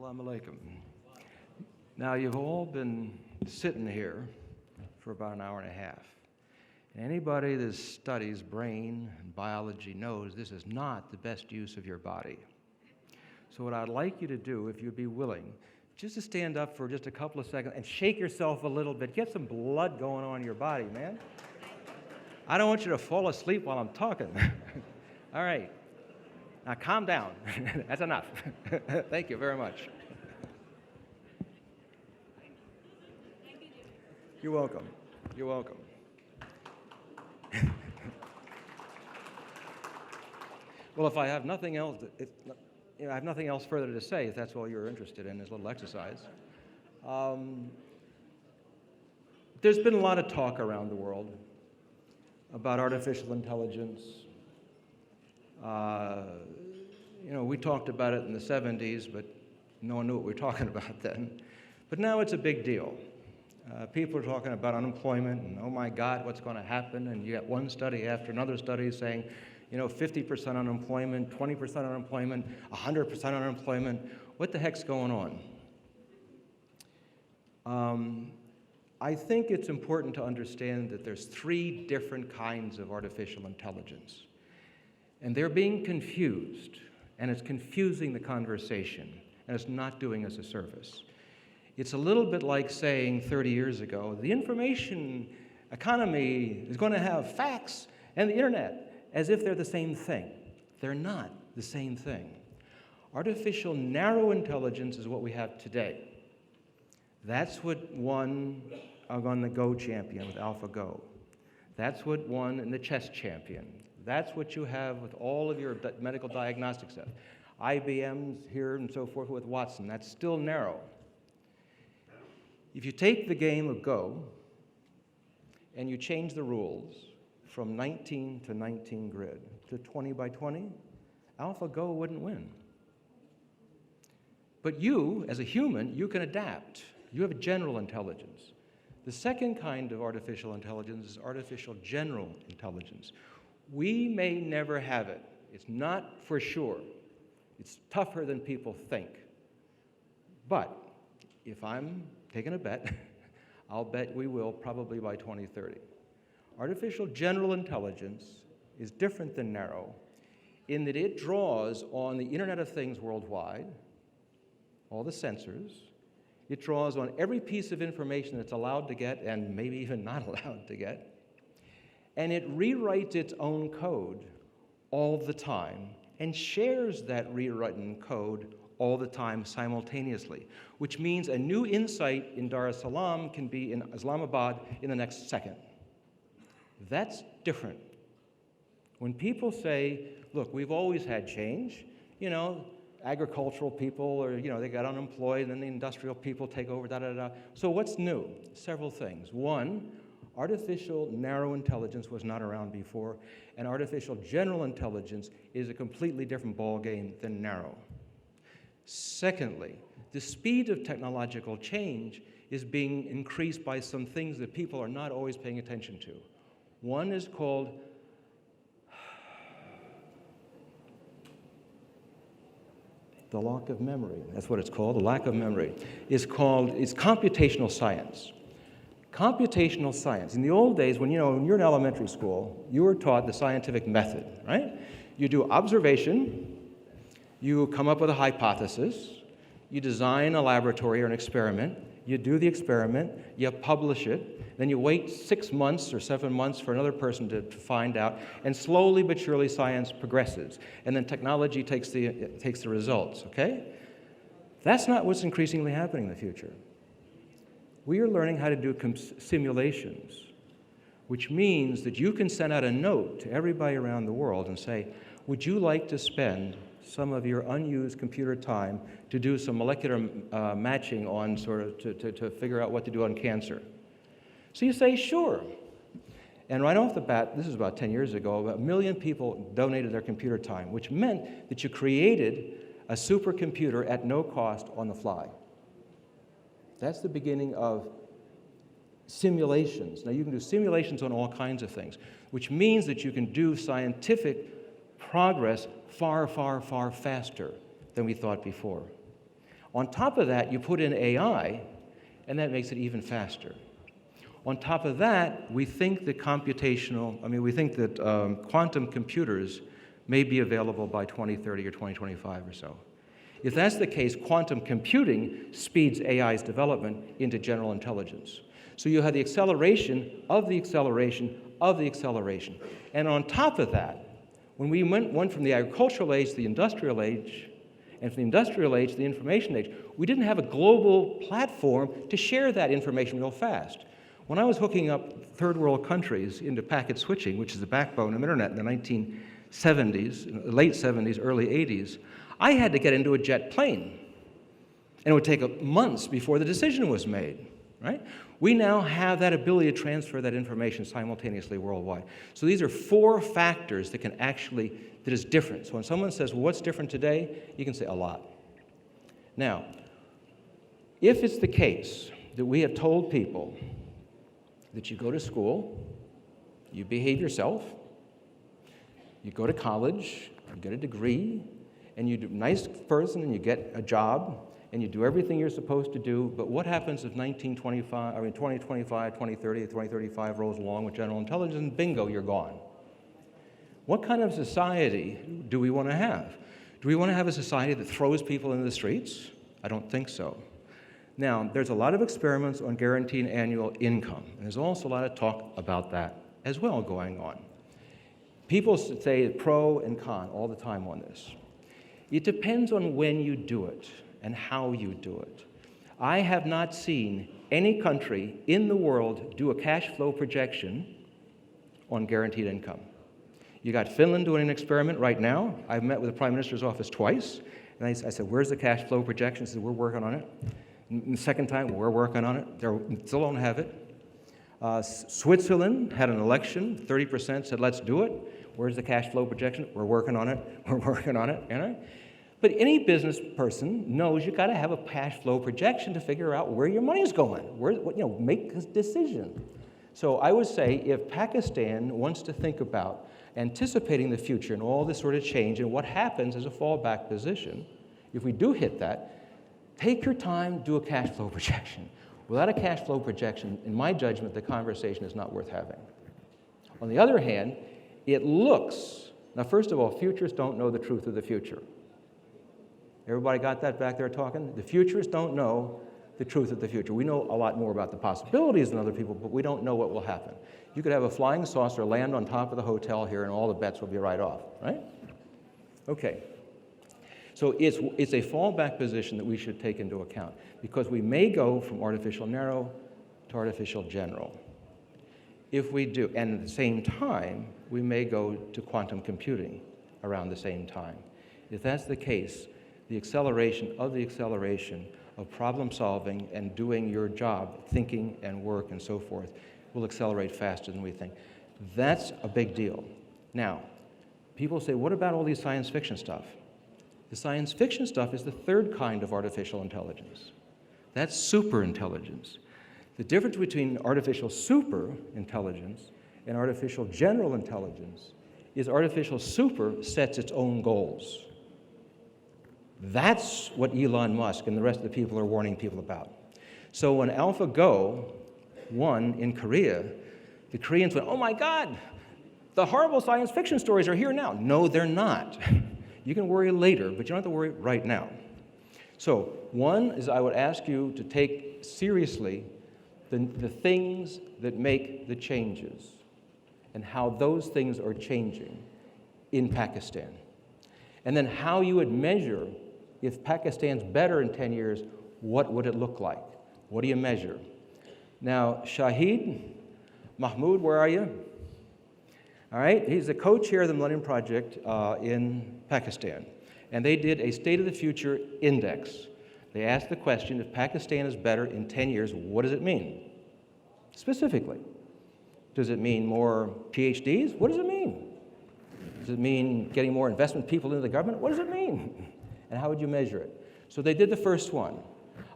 Assalamu alaikum. Now, you've all been sitting here for about an hour and a half. And anybody that studies brain and biology knows this is not the best use of your body. So what I'd like you to do, if you'd be willing, just to stand up for just a couple of seconds and shake yourself a little bit. Get some blood going on in your body, man. I don't want you to fall asleep while I'm talking. All right. Now calm down. That's enough. Thank you very much. You're welcome. You're welcome. Well, if I have nothing else, I have nothing else further to say, if that's all you're interested in, this little exercise. There's been a lot of talk around the world about artificial intelligence. We talked about it in the 70s, but no one knew what we were talking about then. But now it's a big deal. People are talking about unemployment, and oh my God, what's going to happen? And you get one study after another study saying, 50% unemployment, 20% unemployment, 100% unemployment. What the heck's going on? I think it's important to understand that there's three different kinds of artificial intelligence. And they're being confused, and it's confusing the conversation, and it's not doing us a service. It's a little bit like saying 30 years ago, the information economy is going to have facts and the internet, as if they're the same thing. They're not the same thing. Artificial narrow intelligence is what we have today. That's what won on the Go champion with AlphaGo. That's what won in the chess champion. That's what you have with all of your medical diagnostic stuff. IBM's here and so forth with Watson. That's still narrow. If you take the game of Go and you change the rules from 19 to 19 grid to 20 by 20, AlphaGo wouldn't win. But you, as a human, you can adapt. You have a general intelligence. The second kind of artificial intelligence is artificial general intelligence. We may never have it. It's not for sure. It's tougher than people think. But if I'm taking a bet, I'll bet we will probably by 2030. Artificial general intelligence is different than narrow in that it draws on the Internet of Things worldwide, all the sensors. It draws on every piece of information that's allowed to get and maybe even not allowed to get. And it rewrites its own code all the time and shares that rewritten code all the time simultaneously, which means a new insight in Dar es Salaam can be in Islamabad in the next second. That's different. When people say, look, we've always had change, agricultural people or, they got unemployed and then the industrial people take over, da-da-da. So what's new? Several things. One, artificial narrow intelligence was not around before, and artificial general intelligence is a completely different ballgame than narrow. Secondly, the speed of technological change is being increased by some things that people are not always paying attention to. One is called the lack of memory. That's what it's called, the lack of memory. It's computational science. Computational science. In the old days, when you're in elementary school, you were taught the scientific method, right? You do observation, you come up with a hypothesis, you design a laboratory or an experiment, you do the experiment, you publish it, then you wait 6 months or 7 months for another person to find out, and slowly but surely science progresses. And then technology takes the results, okay? That's not what's increasingly happening in the future. We are learning how to do simulations, which means that you can send out a note to everybody around the world and say, would you like to spend some of your unused computer time to do some molecular matching on to figure out what to do on cancer? So you say, sure. And right off the bat, this is about 10 years ago, about 1 million people donated their computer time, which meant that you created a supercomputer at no cost on the fly. That's the beginning of simulations. Now, you can do simulations on all kinds of things, which means that you can do scientific progress far, far, far faster than we thought before. On top of that, you put in AI, and that makes it even faster. On top of that, we think that quantum computers may be available by 2030 or 2025 or so. If that's the case, quantum computing speeds AI's development into general intelligence. So you have the acceleration of the acceleration of the acceleration. And on top of that, when we went from the agricultural age to the industrial age, and from the industrial age to the information age, we didn't have a global platform to share that information real fast. When I was hooking up third world countries into packet switching, which is the backbone of internet in the 1970s, late 70s, early 80s, I had to get into a jet plane. And it would take months before the decision was made, right? We now have that ability to transfer that information simultaneously worldwide. So these are 4 factors that that is different. So when someone says, well, what's different today? You can say a lot. Now, if it's the case that we have told people that you go to school, you behave yourself, you go to college, you get a degree, and you're a nice person and you get a job, and you do everything you're supposed to do, but what happens if 2025, 2030, 2035 rolls along with general intelligence, and bingo, you're gone? What kind of society do we want to have? Do we want to have a society that throws people into the streets? I don't think so. Now, there's a lot of experiments on guaranteed annual income, and there's also a lot of talk about that as well going on. People say pro and con all the time on this. It depends on when you do it and how you do it. I have not seen any country in the world do a cash flow projection on guaranteed income. You got Finland doing an experiment right now. I've met with the Prime Minister's office twice, and I said, where's the cash flow projection? He said, we're working on it. And the second time, we're working on it. They still don't have it. Switzerland had an election. 30% said, let's do it. Where's the cash flow projection? We're working on it. We're working on it. You know? But any business person knows you got to have a cash flow projection to figure out where your money's going. Make a decision. So I would say if Pakistan wants to think about anticipating the future and all this sort of change and what happens as a fallback position, if we do hit that, take your time, do a cash flow projection. Without a cash flow projection, in my judgment, the conversation is not worth having. On the other hand, it looks, now first of all, futurists don't know the truth of the future. Everybody got that back there talking? The futurists don't know the truth of the future. We know a lot more about the possibilities than other people, but we don't know what will happen. You could have a flying saucer land on top of the hotel here and all the bets will be right off, right? Okay. So it's a fallback position that we should take into account because we may go from artificial narrow to artificial general. If we do, and at the same time, we may go to quantum computing around the same time. If that's the case, the acceleration of problem solving and doing your job, thinking and work and so forth, will accelerate faster than we think. That's a big deal. Now, people say, what about all these science fiction stuff? The science fiction stuff is the third kind of artificial intelligence. That's super intelligence. The difference between artificial super intelligence and artificial general intelligence is artificial super sets its own goals. That's what Elon Musk and the rest of the people are warning people about. So when AlphaGo won in Korea, the Koreans went, oh my God, the horrible science fiction stories are here now. No, they're not. You can worry later, but you don't have to worry right now. So one is I would ask you to take seriously the things that make the changes and how those things are changing in Pakistan. And then how you would measure if Pakistan's better in 10 years, what would it look like? What do you measure? Now, Shahid Mahmood, where are you? All right, he's the co-chair of the Millennium Project in Pakistan. And they did a State of the Future index. They asked the question, if Pakistan is better in 10 years, what does it mean? Specifically. Does it mean more PhDs? What does it mean? Does it mean getting more investment people into the government? What does it mean? And how would you measure it? So they did the first one.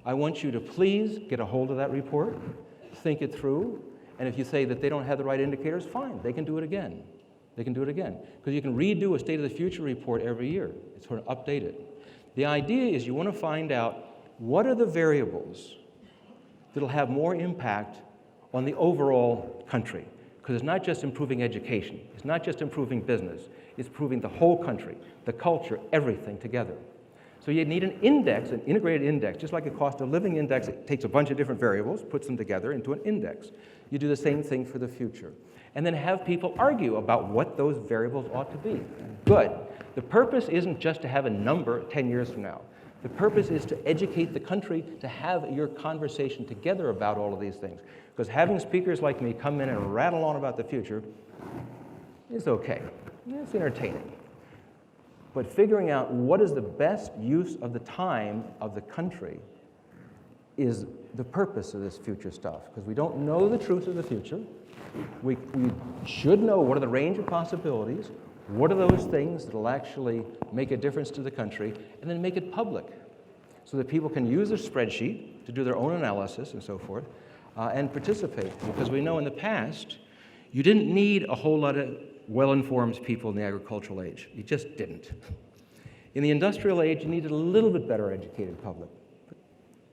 I want you to please get a hold of that report, think it through, and if you say that they don't have the right indicators, fine, they can do it again. They can do it again. Because you can redo a State of the Future report every year. It's sort of updated. The idea is you want to find out what are the variables that'll have more impact on the overall country? Because it's not just improving education, it's not just improving business, it's improving the whole country, the culture, everything together. So you need an index, an integrated index, just like a cost of living index. It takes a bunch of different variables, puts them together into an index. You do the same thing for the future. And then have people argue about what those variables ought to be. Good. The purpose isn't just to have a number 10 years from now. The purpose is to educate the country, to have your conversation together about all of these things. Because having speakers like me come in and rattle on about the future is okay. It's entertaining. But figuring out what is the best use of the time of the country is the purpose of this future stuff. Because we don't know the truth of the future. We should know what are the range of possibilities, what are those things that will actually make a difference to the country, and then make it public so that people can use their spreadsheet to do their own analysis and so forth, and participate. Because we know in the past, you didn't need a whole lot of well-informed people in the agricultural age. You just didn't. In the industrial age, you needed a little bit better educated public.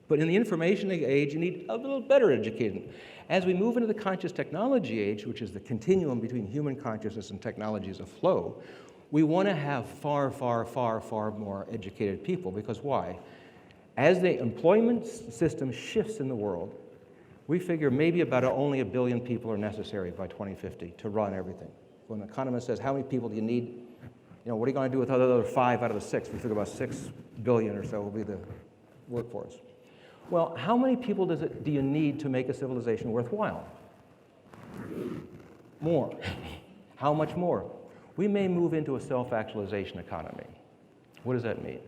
But in the information age, you need a little better educated. As we move into the conscious technology age, which is the continuum between human consciousness and technology as a flow, we want to have far, far, far, far more educated people. Because why? As the employment system shifts in the world, we figure maybe about only 1 billion people are necessary by 2050 to run everything. When an economist says, how many people do you need? What are you going to do with the other 5 out of the 6? We figure about 6 billion or so will be the workforce. Well, how many people do you need to make a civilization worthwhile? More. How much more? We may move into a self-actualization economy. What does that mean?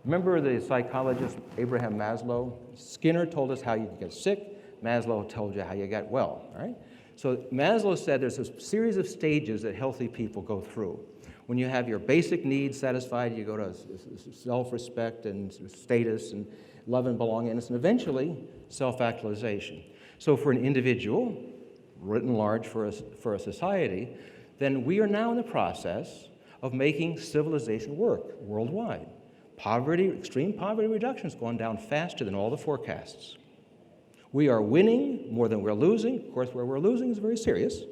Remember the psychologist Abraham Maslow? Skinner told us how you get sick. Maslow told you how you get well, all right? So Maslow said there's a series of stages that healthy people go through. When you have your basic needs satisfied, you go to self-respect and status and love and belongingness, and eventually self-actualization. So for an individual, written large for a society, then we are now in the process of making civilization work worldwide. Poverty, extreme poverty reduction has gone down faster than all the forecasts. We are winning more than we're losing. Of course, where we're losing is very serious,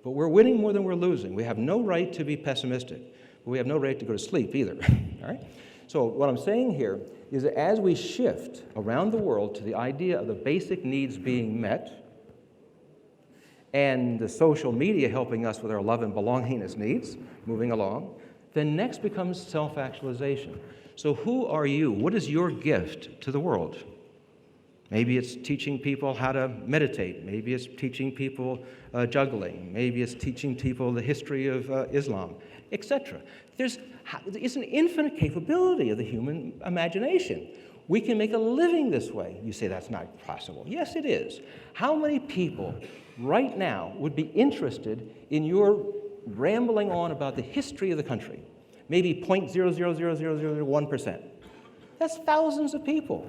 but we're winning more than we're losing. We have no right to be pessimistic, but we have no right to go to sleep either, all right? So what I'm saying here is that as we shift around the world to the idea of the basic needs being met, and the social media helping us with our love and belongingness needs, moving along, then next becomes self-actualization. So who are you? What is your gift to the world? Maybe it's teaching people how to meditate. Maybe it's teaching people juggling. Maybe it's teaching people the history of Islam, etc. It's an infinite capability of the human imagination. We can make a living this way. You say that's not possible. Yes, it is. How many people right now would be interested in your rambling on about the history of the country? Maybe 0.00001%. That's thousands of people.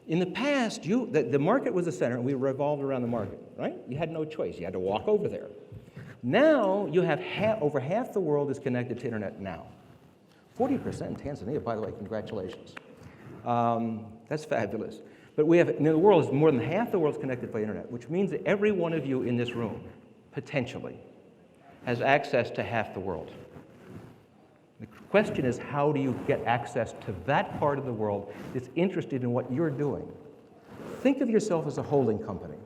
In the past, the market was the center, and we revolved around the market, right? You had no choice. You had to walk over there. Now, you have over half the world is connected to internet now. 40% in Tanzania, by the way, congratulations. That's fabulous. But we have, in the world, more than half the world is connected by internet, which means that every one of you in this room, potentially, has access to half the world. The question is, how do you get access to that part of the world that's interested in what you're doing? Think of yourself as a holding company.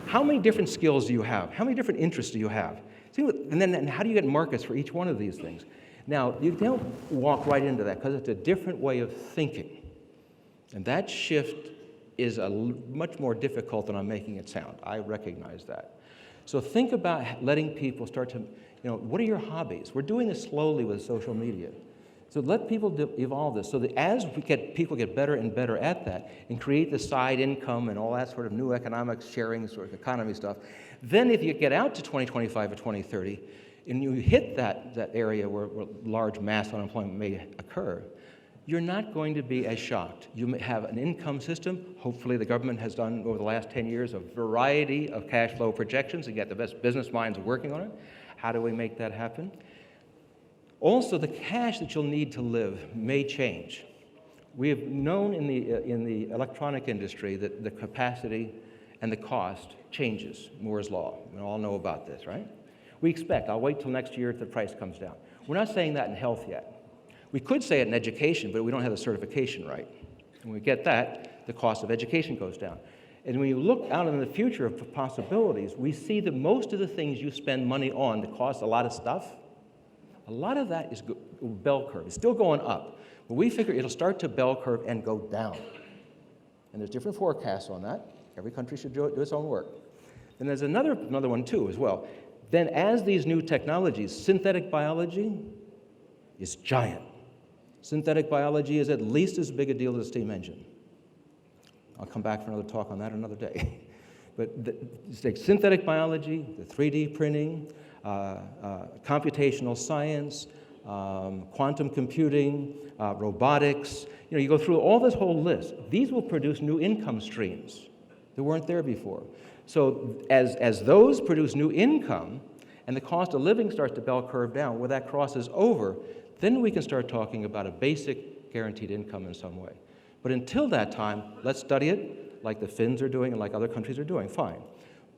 How many different skills do you have? How many different interests do you have? And then how do you get markets for each one of these things? Now, you don't walk right into that because it's a different way of thinking. And that shift is much more difficult than I'm making it sound. I recognize that. So think about letting people start to, what are your hobbies? We're doing this slowly with social media. So let people evolve this so that as people get better and better at that and create the side income and all that sort of new economic sharing sort of economy stuff, then if you get out to 2025 or 2030 and you hit that area where large mass unemployment may occur, you're not going to be as shocked. You may have an income system. Hopefully the government has done over the last 10 years a variety of cash flow projections and get the best business minds working on it. How do we make that happen? Also, the cash that you'll need to live may change. We have known in the electronic industry that the capacity and the cost changes, Moore's law. We all know about this, right? We expect, I'll wait till next year if the price comes down. We're not saying that in health yet. We could say it in education, but we don't have the certification right. When we get that, the cost of education goes down. And when you look out in the future of possibilities, we see that most of the things you spend money on that cost a lot of stuff, a lot of that is bell curve. It's still going up. But we figure it'll start to bell curve and go down. And there's different forecasts on that. Every country should do its own work. And there's another one too as well. Then as these new technologies, synthetic biology is giant. Synthetic biology is at least as big a deal as a steam engine. I'll come back for another talk on that another day. But synthetic biology, the 3D printing, computational science, quantum computing, robotics, you go through all this whole list. These will produce new income streams that weren't there before. So as those produce new income and the cost of living starts to bell curve down, where that crosses over, then we can start talking about a basic guaranteed income in some way. But until that time, let's study it like the Finns are doing and like other countries are doing, fine.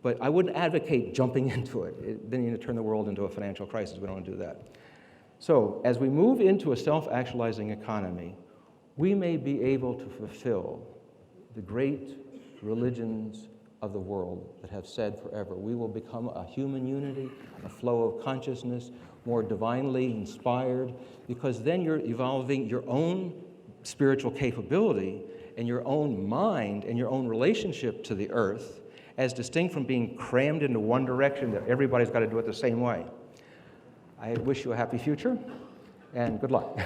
But I wouldn't advocate jumping into it. Then you need to turn the world into a financial crisis. We don't want to do that. So as we move into a self-actualizing economy, we may be able to fulfill the great religions of the world that have said forever. We will become a human unity, a flow of consciousness, more divinely inspired, because then you're evolving your own spiritual capability and your own mind and your own relationship to the earth as distinct from being crammed into one direction that everybody's got to do it the same way. I wish you a happy future and good luck.